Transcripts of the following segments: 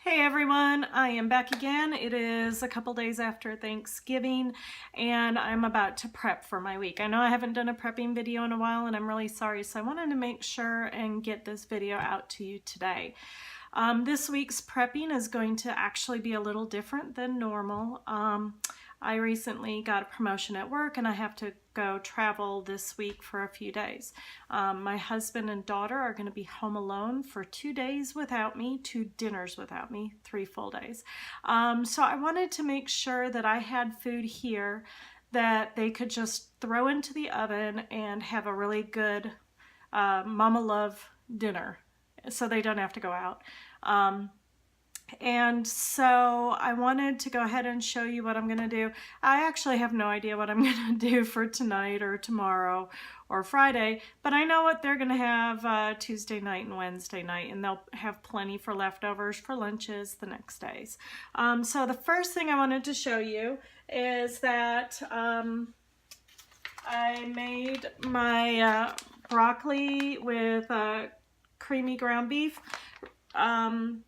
Hey everyone, I am back again. It is a couple days after Thanksgiving and I'm about to prep for my week. I know I haven't done a prepping video in a while and I'm really sorry, so I wanted to make sure and get this video out to you today. This week's prepping is going to actually be a little different than normal. I recently got a promotion at work and I have to go travel this week for a few days. My husband and daughter are going to be home alone for 2 days without me, 2 dinners without me, 3 full days. So I wanted to make sure that I had food here that they could just throw into the oven and have a really good Mama Love dinner so they don't have to go out. And so I wanted to go ahead and show you what I'm going to do. I actually have no idea what I'm going to do for tonight or tomorrow or Friday, but I know what they're going to have Tuesday night and Wednesday night, and they'll have plenty for leftovers for lunches the next days. So the first thing I wanted to show you is that I made my broccoli with creamy ground beef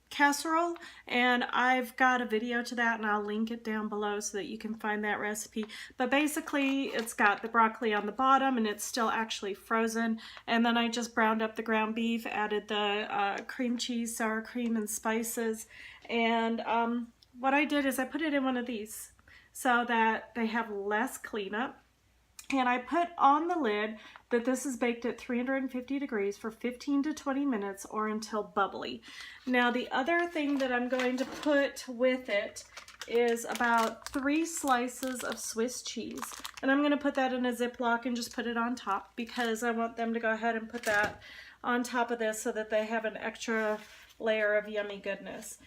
casserole, and I've got a video to that and I'll link it down below so that you can find that recipe. But basically it's got the broccoli on the bottom and it's still actually frozen, and then I just browned up the ground beef, added the cream cheese, sour cream, and spices, and what I did is I put it in one of these so that they have less cleanup. And I put on the lid that this is baked at 350 degrees for 15 to 20 minutes or until bubbly. Now the other thing that I'm going to put with it is about 3 slices of Swiss cheese. And I'm going to put that in a Ziploc and just put it on top because I want them to go ahead and put that on top of this so that they have an extra layer of yummy goodness.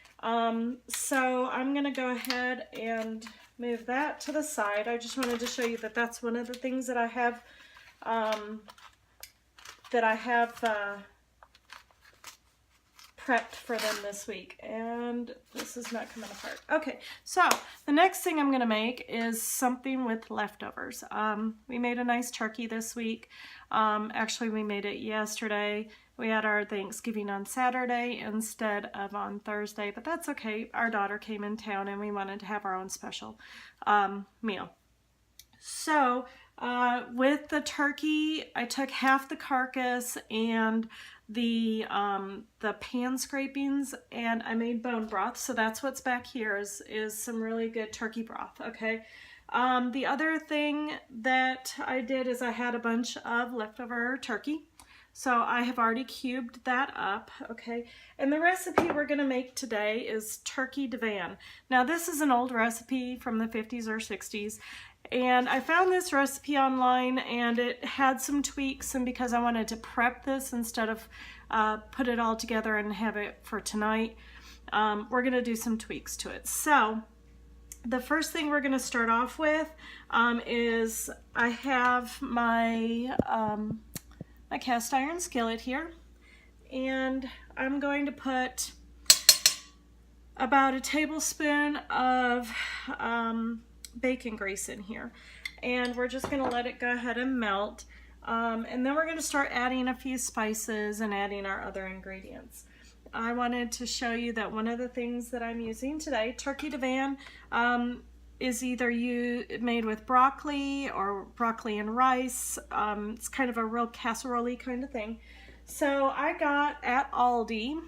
So I'm going to go ahead and move that to the side. I just wanted to show you that that's one of the things that I have prepped for them this week, and this is not coming apart. Okay, so the next thing I'm going to make is something with leftovers. We made a nice turkey this week. Actually, we made it yesterday. We had our Thanksgiving on Saturday instead of on Thursday, but that's okay. Our daughter came in town and we wanted to have our own special meal. So with the turkey, I took half the carcass and the pan scrapings, and I made bone broth. So that's what's back here is some really good turkey broth, okay? The other thing that I did is I had a bunch of leftover turkey. So I have already cubed that up, okay? And the recipe we're gonna make today is turkey divan. Now this is an old recipe from the 50s or 60s, and I found this recipe online and it had some tweaks, and because I wanted to prep this instead of put it all together and have it for tonight, we're gonna do some tweaks to it. So the first thing we're gonna start off with is I have my my cast iron skillet here, and I'm going to put about a tablespoon of bacon grease in here, and we're just going to let it go ahead and melt, and then we're going to start adding a few spices and adding our other ingredients. I wanted to show you that one of the things that I'm using today, turkey divan, is either made with broccoli or broccoli and rice. It's kind of a real casserole-y kind of thing. So I got at Aldi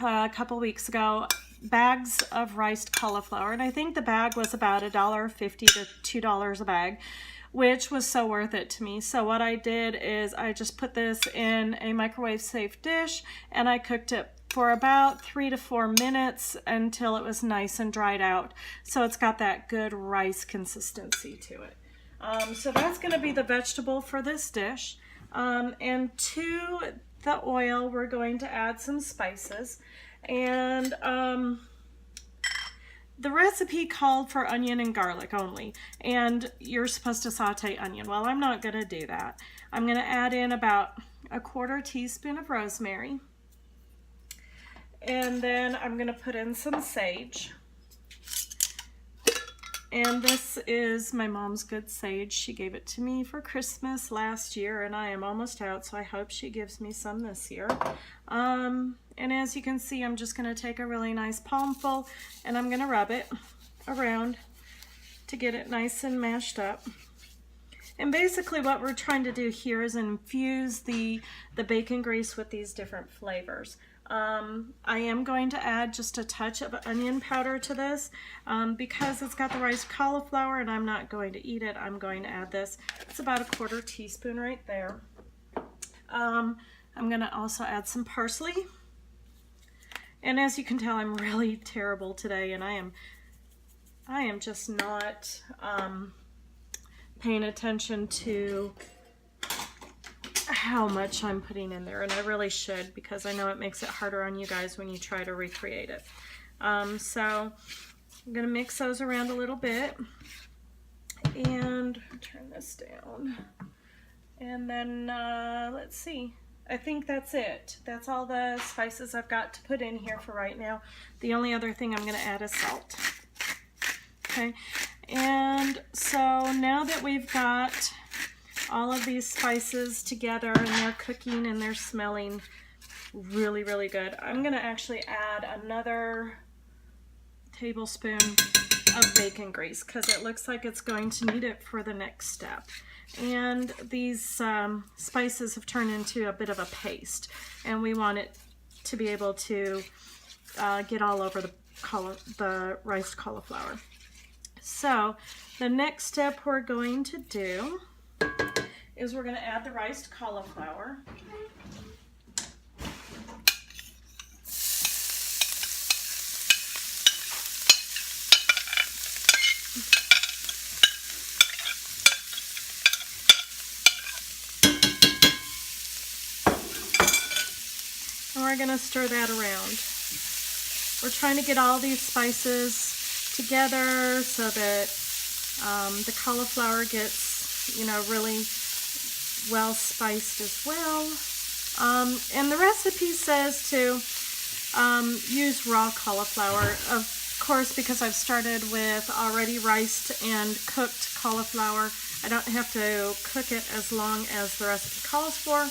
a couple weeks ago bags of riced cauliflower, and I think the bag was about $1.50 to $2 a bag, which was so worth it to me. So what I did is I just put this in a microwave safe dish and I cooked it for about 3 to 4 minutes until it was nice and dried out. So it's got that good rice consistency to it. So that's going to be the vegetable for this dish. And to the oil, we're going to add some spices. And the recipe called for onion and garlic only, and you're supposed to saute onion. Well, I'm not going to do that. I'm going to add in about a 1/4 teaspoon of rosemary. And then I'm going to put in some sage. And this is my mom's good sage. She gave it to me for Christmas last year, and I am almost out, so I hope she gives me some this year. And And as you can see, I'm just going to take a really nice palmful and I'm going to rub it around to get it nice and mashed up. And basically what we're trying to do here is infuse the bacon grease with these different flavors. I am going to add just a touch of onion powder to this because it's got the riced cauliflower and I'm not going to eat it. I'm going to add this. It's about a 1/4 teaspoon right there. I'm going to also add some parsley. And as you can tell, I'm really terrible today, and I am just not paying attention to how much I'm putting in there, and I really should, because I know it makes it harder on you guys when you try to recreate it. So I'm going to mix those around a little bit, and turn this down. And then let's see. I think that's it. That's all the spices I've got to put in here for right now. The only other thing I'm going to add is salt. Okay, and so now that we've got all of these spices together and they're cooking and they're smelling really, really good, I'm going to actually add another tablespoon of bacon grease because it looks like it's going to need it for the next step. And these spices have turned into a bit of a paste, and we want it to be able to get all over the riced cauliflower. So the next step we're going to do is we're going to add the riced cauliflower. We're going to stir that around. We're trying to get all these spices together so that the cauliflower gets, you know, really well spiced as well. And the recipe says to use raw cauliflower, of course, because I've started with already riced and cooked cauliflower. I don't have to cook it as long as the recipe calls for.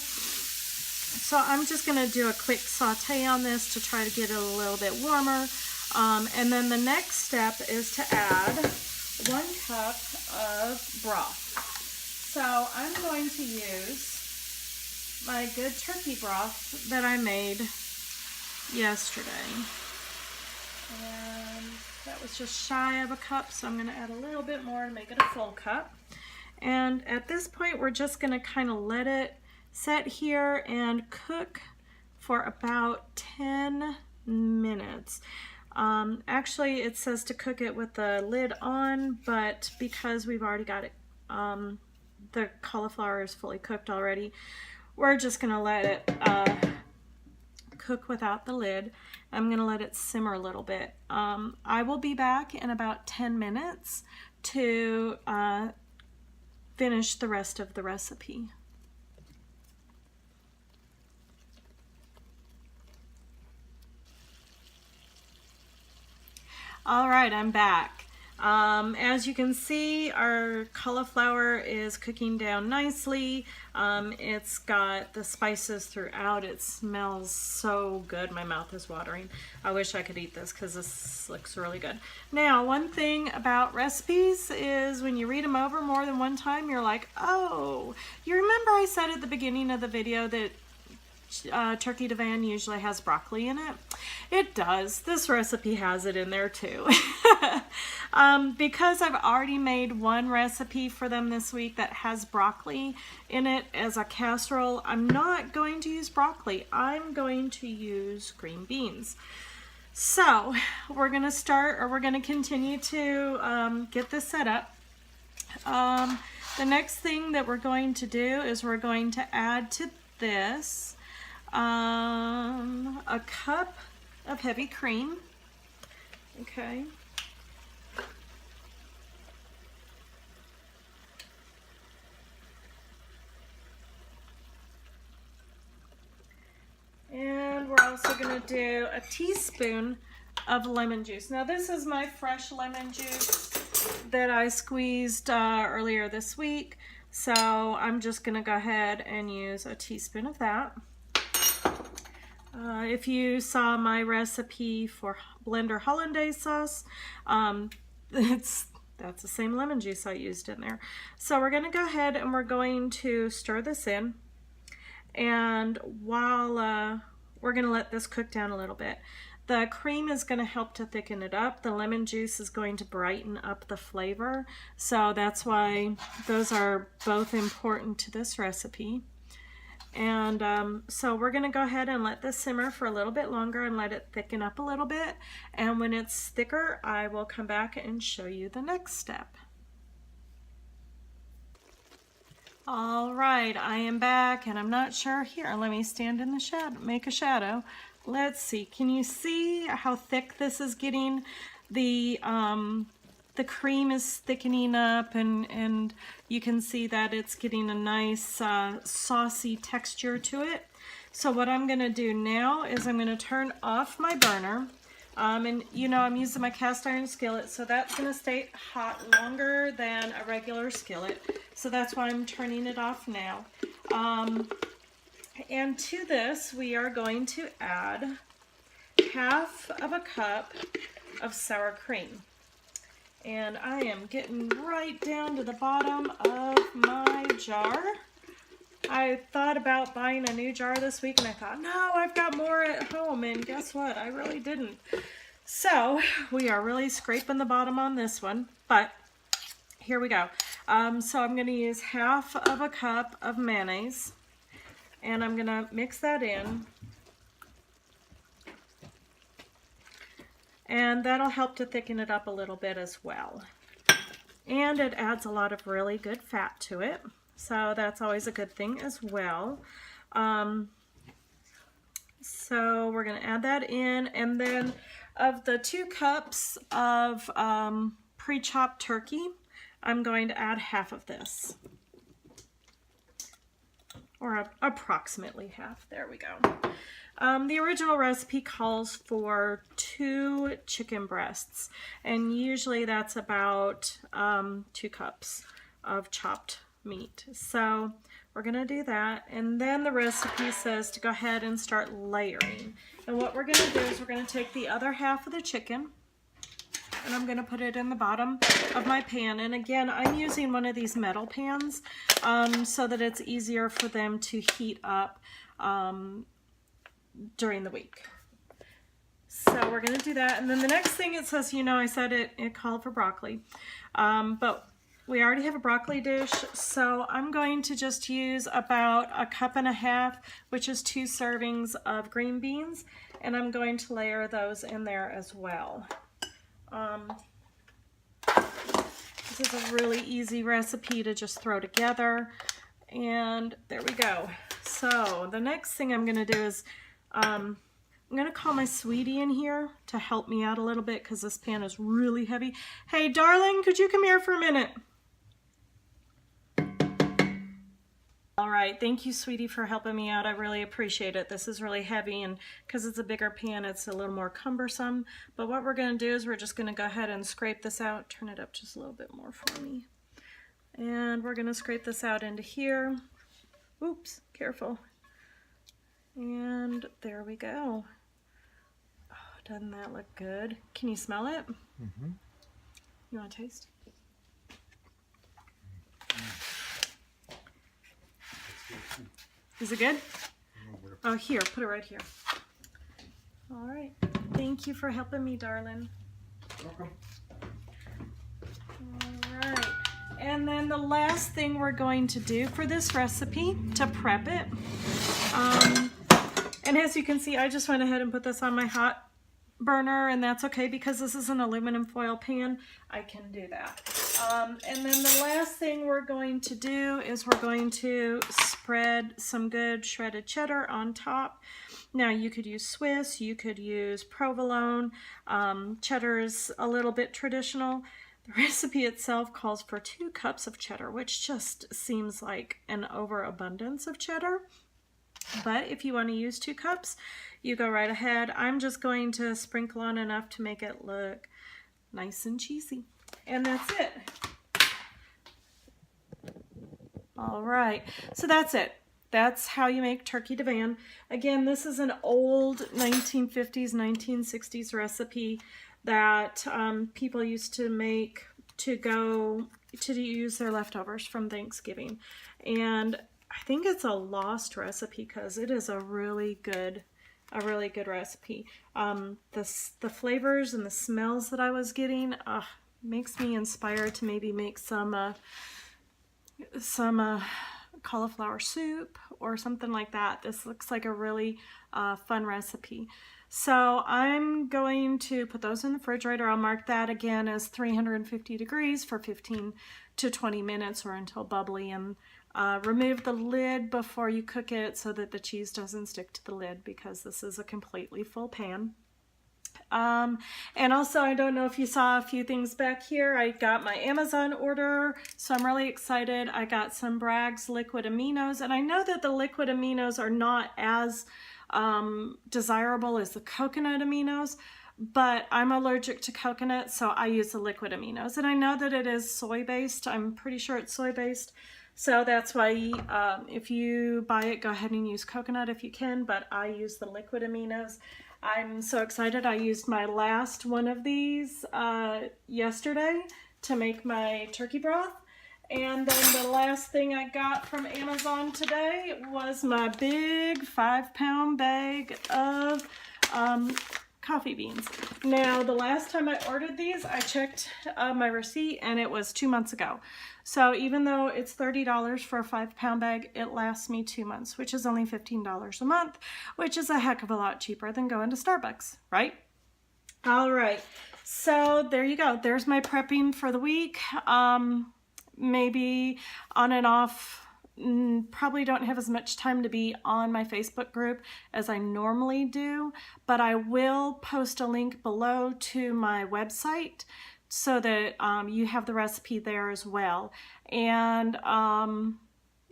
So I'm just going to do a quick saute on this to try to get it a little bit warmer. And then the next step is to add 1 cup of broth. So I'm going to use my good turkey broth that I made yesterday. And that was just shy of a cup, so I'm going to add a little bit more to make it a full cup. And at this point, we're just going to kind of let it set here and cook for about 10 minutes. Actually, it says to cook it with the lid on, but because we've already got it, the cauliflower is fully cooked already, we're just going to let it cook without the lid. I'm going to let it simmer a little bit. I will be back in about 10 minutes to finish the rest of the recipe. All right, I'm back. As you can see, our cauliflower is cooking down nicely. It's got the spices throughout. It smells so good. My mouth is watering. I wish I could eat this because this looks really good. Now, one thing about recipes is when you read them over more than one time, you're like, oh, you remember I said at the beginning of the video that turkey divan usually has broccoli in it? It does. This recipe has it in there too. Because I've already made one recipe for them this week that has broccoli in it as a casserole, I'm not going to use broccoli. I'm going to use green beans. So we're going to start, or we're going to continue to get this set up. The next thing that we're going to do is we're going to add to this a cup of heavy cream. Okay. And we're also going to do a teaspoon of lemon juice. Now this is my fresh lemon juice that I squeezed earlier this week. So I'm just going to go ahead and use a teaspoon of that. If you saw my recipe for blender hollandaise sauce, that's the same lemon juice I used in there. So we're going to go ahead and we're going to stir this in. And while we're going to let this cook down a little bit. The cream is going to help to thicken it up. The lemon juice is going to brighten up the flavor. So that's why those are both important to this recipe. And so we're going to go ahead and let this simmer for a little bit longer and let it thicken up a little bit. And when it's thicker, I will come back and show you the next step. All right, I am back and I'm not sure here. Let me stand in the shadow, make a shadow. Let's see, can you see how thick this is getting? The cream is thickening up and you can see that it's getting a nice saucy texture to it. So what I'm gonna do now is I'm gonna turn off my burner. And you know, I'm using my cast iron skillet, so that's gonna stay hot longer than a regular skillet. So that's why I'm turning it off now. And to this, we are going to add half of a cup of sour cream. And I am getting right down to the bottom of my jar. I thought about buying a new jar this week and I thought, no, I've got more at home, and guess what? I really didn't. So we are really scraping the bottom on this one, but here we go. So I'm going to use half of a cup of mayonnaise and I'm going to mix that in. And that'll help to thicken it up a little bit as well. And it adds a lot of really good fat to it. So that's always a good thing as well. So we're going to add that in. And then of the 2 cups of pre-chopped turkey, I'm going to add half of this. Or approximately half. There we go. The original recipe calls for 2 chicken breasts, and usually that's about 2 cups of chopped meat. So we're going to do that, and then the recipe says to go ahead and start layering. And what we're going to do is we're going to take the other half of the chicken, and I'm going to put it in the bottom of my pan. And again, I'm using one of these metal pans so that it's easier for them to heat up during the week. So we're going to do that. And then the next thing it says, you know, I said it called for broccoli, but we already have a broccoli dish. So I'm going to just use about 1.5 cups, which is 2 servings of green beans. And I'm going to layer those in there as well. This is a really easy recipe to just throw together. And there we go. So the next thing I'm going to do is I'm going to call my sweetie in here to help me out a little bit because this pan is really heavy. Hey, darling, could you come here for a minute? All right, thank you, sweetie, for helping me out. I really appreciate it. This is really heavy, and because it's a bigger pan, it's a little more cumbersome. But what we're going to do is we're just going to go ahead and scrape this out. Turn it up just a little bit more for me. And we're going to scrape this out into here. Oops, careful. And there we go. Oh, doesn't that look good? Can you smell it? Mm-hmm. You want to taste? Is it good? Oh, here, put it right here. All right. Thank you for helping me, darling. Welcome. All right. And then the last thing we're going to do for this recipe to prep it, and as you can see, I just went ahead and put this on my hot burner, and that's okay because this is an aluminum foil pan. I can do that. And then the last thing we're going to do is we're going to spread some good shredded cheddar on top. Now you could use Swiss, you could use provolone. Cheddar is a little bit traditional. The recipe itself calls for 2 cups of cheddar, which just seems like an overabundance of cheddar. But if you want to use 2 cups, you go right ahead. I'm just going to sprinkle on enough to make it look nice and cheesy. And that's it. All right, so that's it. that's how you make turkey divan. Again, this is an old 1950s, 1960s recipe that people used to make to use their leftovers from Thanksgiving. And I think it's a lost recipe because it is a really good recipe. The flavors and the smells that I was getting makes me inspired to maybe make some cauliflower soup or something like that. This looks like a really fun recipe. So I'm going to put those in the refrigerator. I'll mark that again as 350 degrees for 15 to 20 minutes or until bubbly, and remove the lid before you cook it so that the cheese doesn't stick to the lid, because this is a completely full pan. And also, I don't know if you saw a few things back here. I got my Amazon order, so I'm really excited. I got some Bragg's liquid aminos, and I know that the liquid aminos are not as desirable as the coconut aminos, but I'm allergic to coconut, so I use the liquid aminos. And I know that it is soy-based. I'm pretty sure it's soy-based. So that's why if you buy it, go ahead and use coconut if you can, but I use the liquid aminos. I'm so excited. I used my last one of these yesterday to make my turkey broth. And then the last thing I got from Amazon today was my big 5-pound bag of coffee beans. Now, the last time I ordered these, I checked my receipt and it was 2 months ago. So even though it's $30 for a 5-pound bag, it lasts me 2 months, which is only $15 a month, which is a heck of a lot cheaper than going to Starbucks, right? All right, so there you go. There's my prepping for the week. Maybe on and off. Probably don't have as much time to be on my Facebook group as I normally do, but I will post a link below to my website so that you have the recipe there as well. And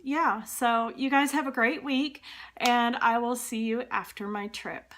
yeah, so you guys have a great week, and I will see you after my trip.